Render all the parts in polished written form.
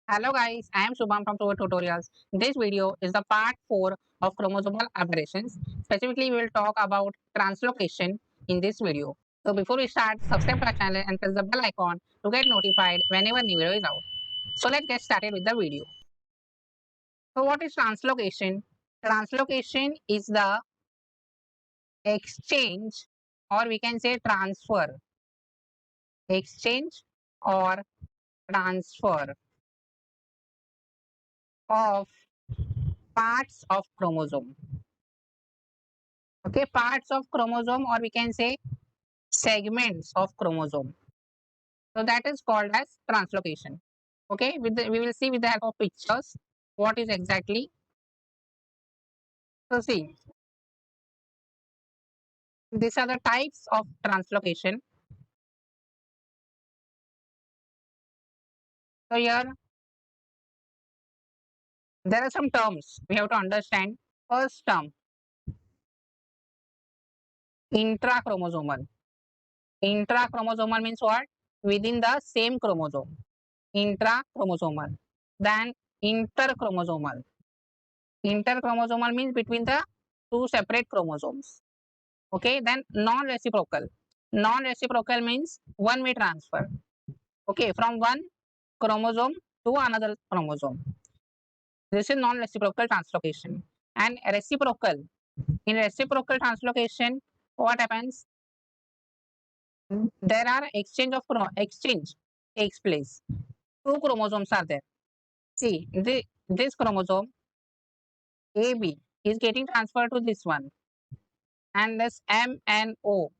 Hello guys, I am Shubham from Tutor Tutorials. This video is the part 4 of chromosomal aberrations. Specifically, we will talk about translocation in this video. So before we start, subscribe to our channel and press the bell icon to get notified whenever new video is out. So let's get started with the video. So what is translocation? Translocation is the exchange, or we can say transfer. Exchange or transfer of parts of chromosome. Okay, parts of chromosome, or we can say segments of chromosome. So that is called as translocation. Okay, we will see with the help of pictures what is exactly. So see, these are the types of translocation. So here there are some terms we have to understand. First term, intrachromosomal. Intrachromosomal means what? Within the same chromosome. Intrachromosomal. Then interchromosomal. Interchromosomal means between the two separate chromosomes. Okay, then non-reciprocal. Non-reciprocal means one-way transfer. Okay, from one chromosome to another chromosome. This is non-reciprocal translocation. And reciprocal. In reciprocal translocation, what happens? There are exchange takes place. Two chromosomes are there. See, this chromosome AB is getting transferred to this one, and this M and O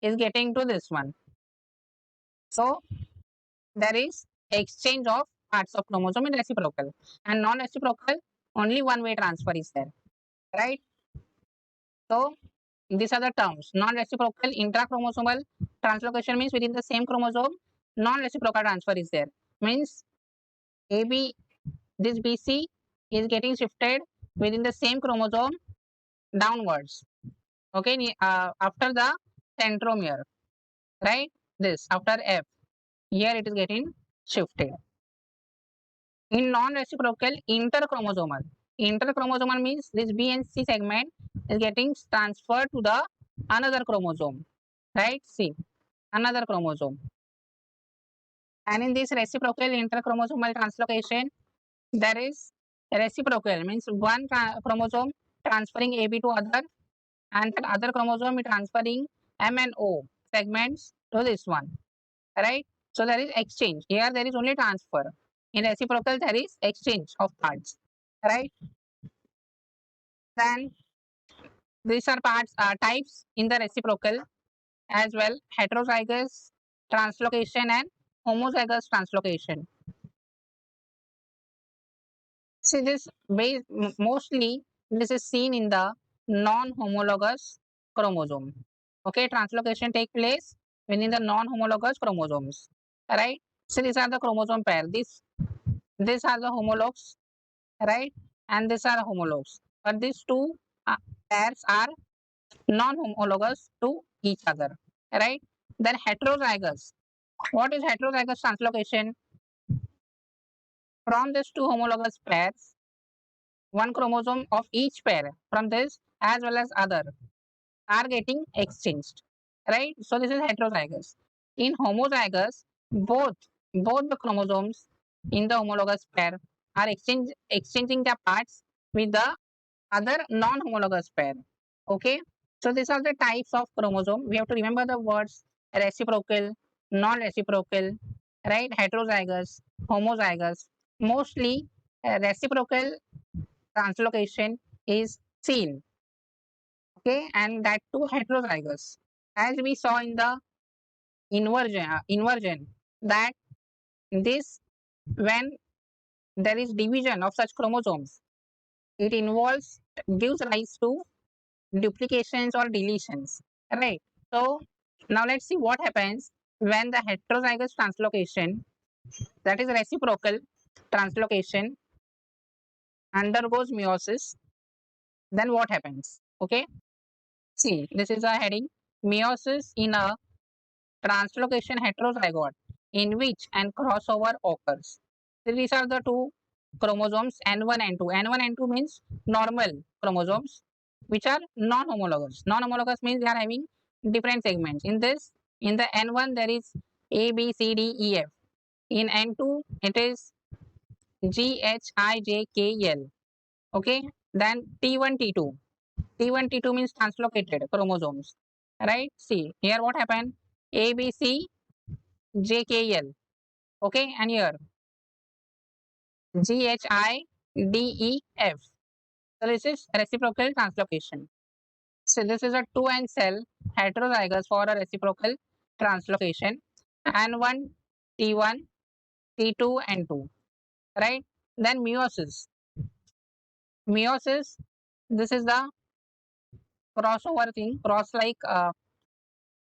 is getting to this one. So there is exchange of parts of chromosome in reciprocal, and non-reciprocal only one-way transfer is there, right? So these are the terms. Non-reciprocal intrachromosomal translocation means within the same chromosome, non-reciprocal transfer is there. Means AB, this BC is getting shifted within the same chromosome downwards. Okay, after the centromere, right? This after F, here it is getting shifted. In non-reciprocal, interchromosomal. Interchromosomal means this B and C segment is getting transferred to the another chromosome, right? C, another chromosome. And in this reciprocal interchromosomal translocation, there is reciprocal means one chromosome transferring AB to other, and that other chromosome is transferring M and O segments to this one, right? So there is exchange. Here there is only transfer. In reciprocal, there is exchange of parts, right? Then these are types in the reciprocal as well: heterozygous translocation and homozygous translocation. See this mostly this is seen in the non-homologous chromosome. Okay, translocation take place within the non-homologous chromosomes, right? So these are the chromosome pair. These are the homologs, right? And these are homologs. But these two pairs are non-homologous to each other, right? Then heterozygous. What is heterozygous translocation? From these two homologous pairs, one chromosome of each pair from this as well as other are getting exchanged, right? So this is heterozygous. In homozygous, both the chromosomes in the homologous pair are exchanging their parts with the other non-homologous pair. Okay, so these are the types of chromosome. We have to remember the words reciprocal, non-reciprocal, right? Heterozygous, homozygous. Mostly reciprocal translocation is seen. Okay, and that too heterozygous. As we saw in the inversion that this when there is division of such chromosomes, it gives rise to duplications or deletions, right? So now let's see what happens when the heterozygous translocation, that is reciprocal translocation, undergoes meiosis. Then what happens? Okay, see, this is a heading: meiosis in a translocation heterozygote in which an crossover occurs. So these are the two chromosomes N1 and N2. N1 and N2 means normal chromosomes which are non-homologous. Non-homologous means they are having different segments. In the N1 there is A, B, C, D, E, F. In N2 it is G, H, I, J, K, L. Okay. Then T1, T2. T1, T2 means translocated chromosomes. Right. See here what happened. A, B, C, J, K, L. Okay. And here G, H, I, D, E, F. So this is reciprocal translocation. So this is a 2N cell heterozygous for a reciprocal translocation. N1, T1, T2, N2. Right. Then meiosis. Meiosis. This is the crossover thing, cross-like,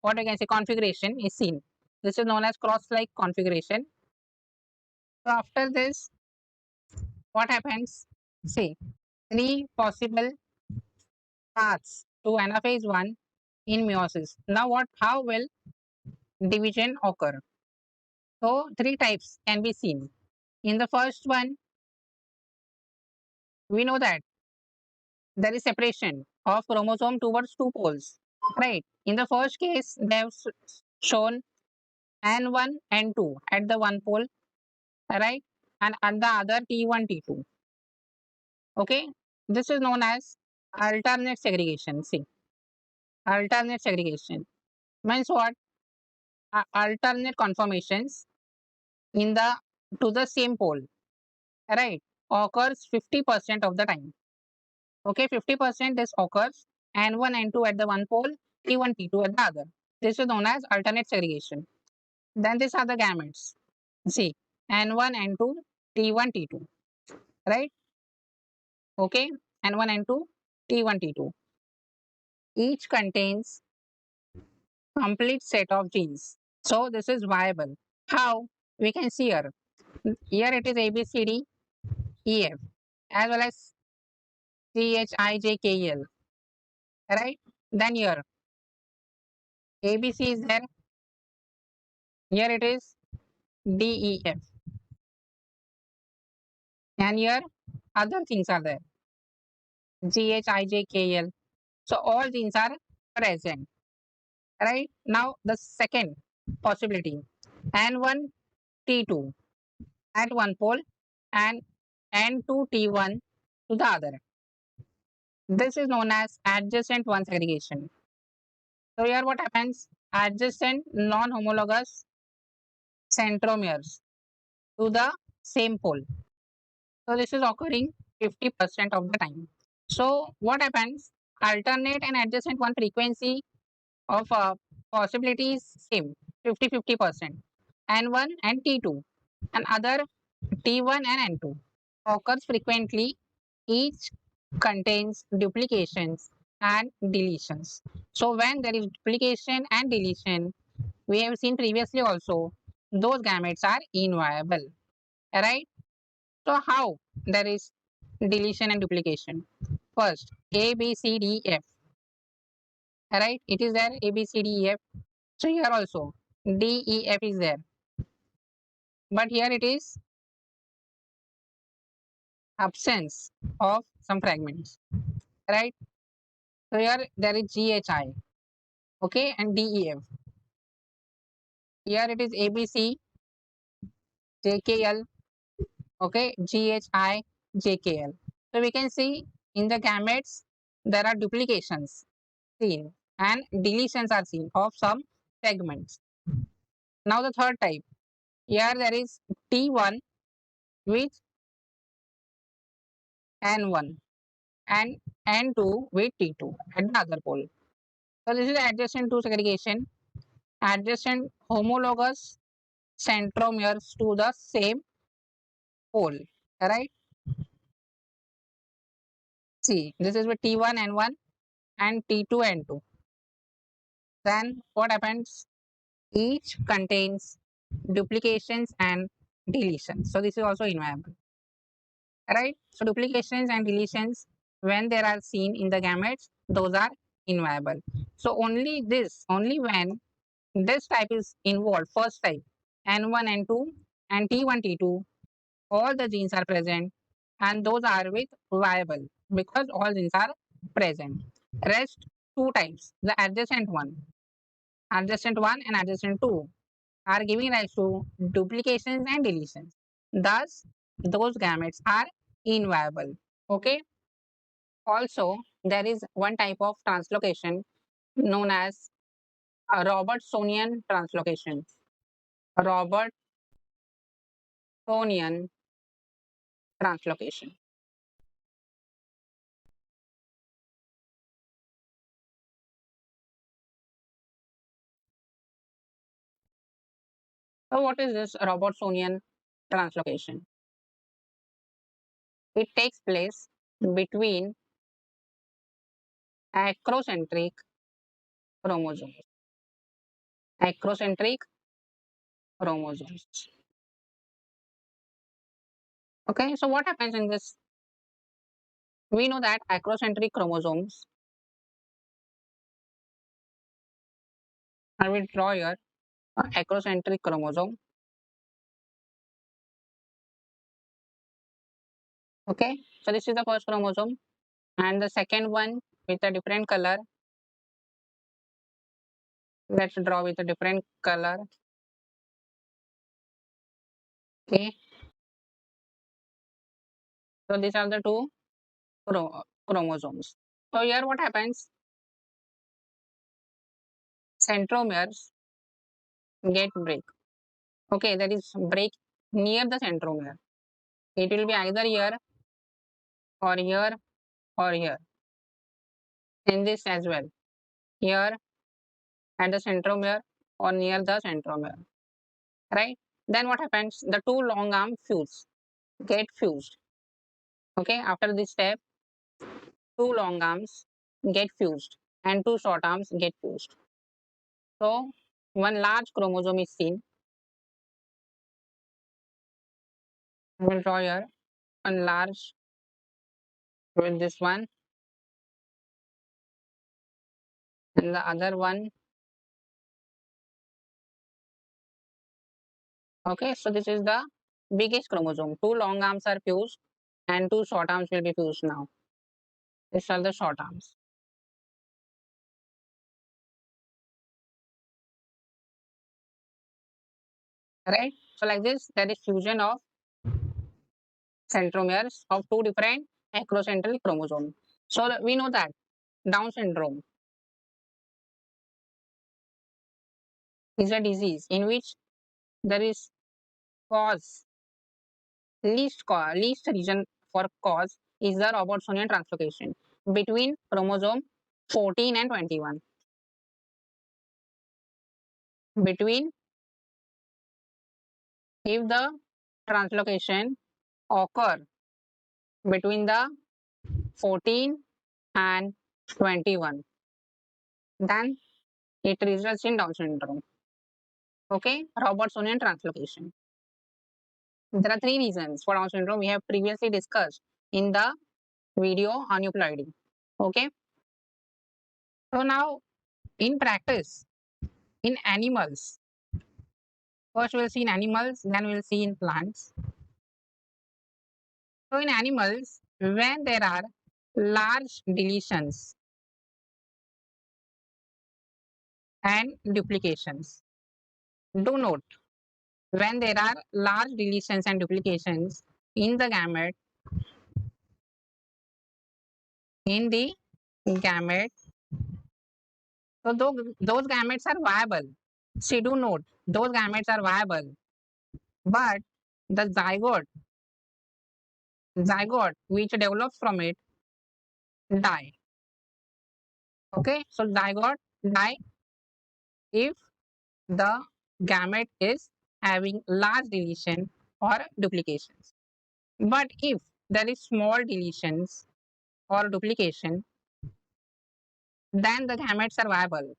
what I can say, configuration is seen. This is known as cross-like configuration. So after this, what happens? See, three possible paths to anaphase one in meiosis. Now, how will division occur? So three types can be seen. In the first one, we know that there is separation of chromosome towards two poles. Right. In the first case, they have shown N1, N2 at the one pole, right? And the other T1, T2. Okay. This is known as alternate segregation. See, alternate segregation means what? Alternate conformations in the to the same pole, right? Occurs 50% of the time. Okay, 50% this occurs N1, N2 at the one pole, T1, T2 at the other. This is known as alternate segregation. Then these are the gametes. See, N1, N2, T1, T2, right? Okay, N1, N2, T1, T2. Each contains complete set of genes. So this is viable. How? We can see here. Here it is A, B, C, D, E, F, as well as C, H, I, J, K, L. Right? Then here A, B, C is there. Here it is D, E, F. And here other things are there. G, H, I, J, K, L. So all genes are present. Right? Now the second possibility. N1, T2 at one pole and N2, T1 to the other. This is known as adjacent one segregation. So here what happens? Adjacent non-homologous centromeres to the same pole. So this is occurring 50% of the time. So what happens? Alternate and adjacent one frequency of possibility is same, 50-50%. N1 and T2 and other T1 and N2 occurs frequently. Each contains duplications and deletions. So when there is duplication and deletion, we have seen previously also, those gametes are inviable. Right? So how there is deletion and duplication? First, A, B, C, D, F. Right? It is there, A, B, C, D, E, F. So here also, D, E, F is there. But here it is absence of some fragments. Right? So here there is G, H, I. Okay, and D, E, F. Here it is A, B, C, J, K, L. Okay, G, H, I, J, K, L. So we can see in the gametes there are duplications seen and deletions are seen of some segments. Now the third type. Here there is T1 with N1 and N2 with T2 at the other pole. So this is adjacent to segregation, adjacent homologous centromeres to the same pole. Right? See, this is with T1 N1 and T2 N2. Then what happens? Each contains duplications and deletions. So this is also inviable. Right? So duplications and deletions, when they are seen in the gametes, those are inviable. So only when this type is involved, first type, N1, N2 and T1, T2 all the genes are present, and those are with viable because all genes are present. Rest two types, the adjacent one and adjacent two are giving rise to duplications and deletions. Thus, those gametes are inviable. Okay. Also, there is one type of translocation known as a Robertsonian translocation. Robertsonian translocation. So, what is this Robertsonian translocation? It takes place between acrocentric chromosomes. Acrocentric chromosomes. Okay, so what happens in this? We know that acrocentric chromosomes, I will draw here acrocentric chromosome. Okay, so this is the first chromosome, and the second one with a different color. Let's draw with a different color. Okay, so these are the two chromosomes. So here what happens? Centromeres get break. Okay, that is break near the centromere. It will be either here or here or here. In this as well. Here at the centromere or near the centromere. Right? Then what happens? The two long arm get fused. Okay, after this step, two long arms get fused and two short arms get fused. So one large chromosome is seen. I will draw here one large with this one and the other one. Okay, so this is the biggest chromosome. Two long arms are fused and two short arms will be fused now. These are the short arms. Right? So like this, there is fusion of centromeres of two different acrocentric chromosomes. So we know that Down syndrome is a disease in which there is cause, least reason for cause is the Robertsonian translocation between chromosome 14 and 21. Between if the translocation occur between the 14 and 21, then it results in Down syndrome. Okay, Robertsonian translocation. There are three reasons for Down syndrome we have previously discussed in the video on euploidy. Okay, so now in practice, in animals, first we'll see in animals, then we'll see in plants. So in animals, when there are large deletions and duplications, do note when there are large deletions and duplications in the gamete, in the gamete, so those gametes are viable. See, do note those gametes are viable, but the zygote which develops from it die. Okay, so zygote die if the gamete is having large deletion or duplications. But if there is small deletions or duplication, then the gametes are viable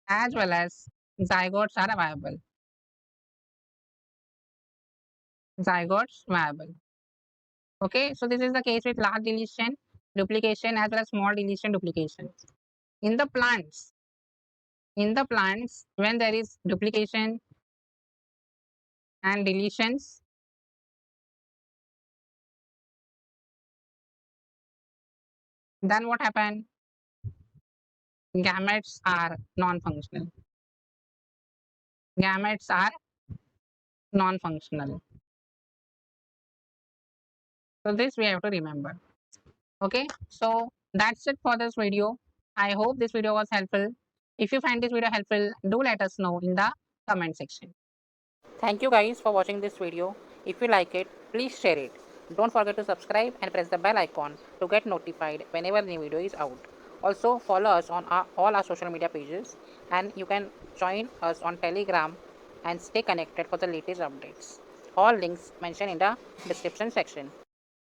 as well as zygotes are viable. Zygotes viable. Okay, so this is the case with large deletion, duplication as well as small deletion duplications. In the plants, when there is duplication and deletions. Then what happened? Gametes are non-functional. Gametes are non-functional. So this we have to remember. Okay, so that's it for this video. I hope this video was helpful. If you find this video helpful, do let us know in the comment section. Thank you guys for watching this video. If you like it, please share it. Don't forget to subscribe and press the bell icon to get notified whenever new video is out. Also follow us on all our social media pages, and you can join us on Telegram and stay connected for the latest updates. All links mentioned in the description section.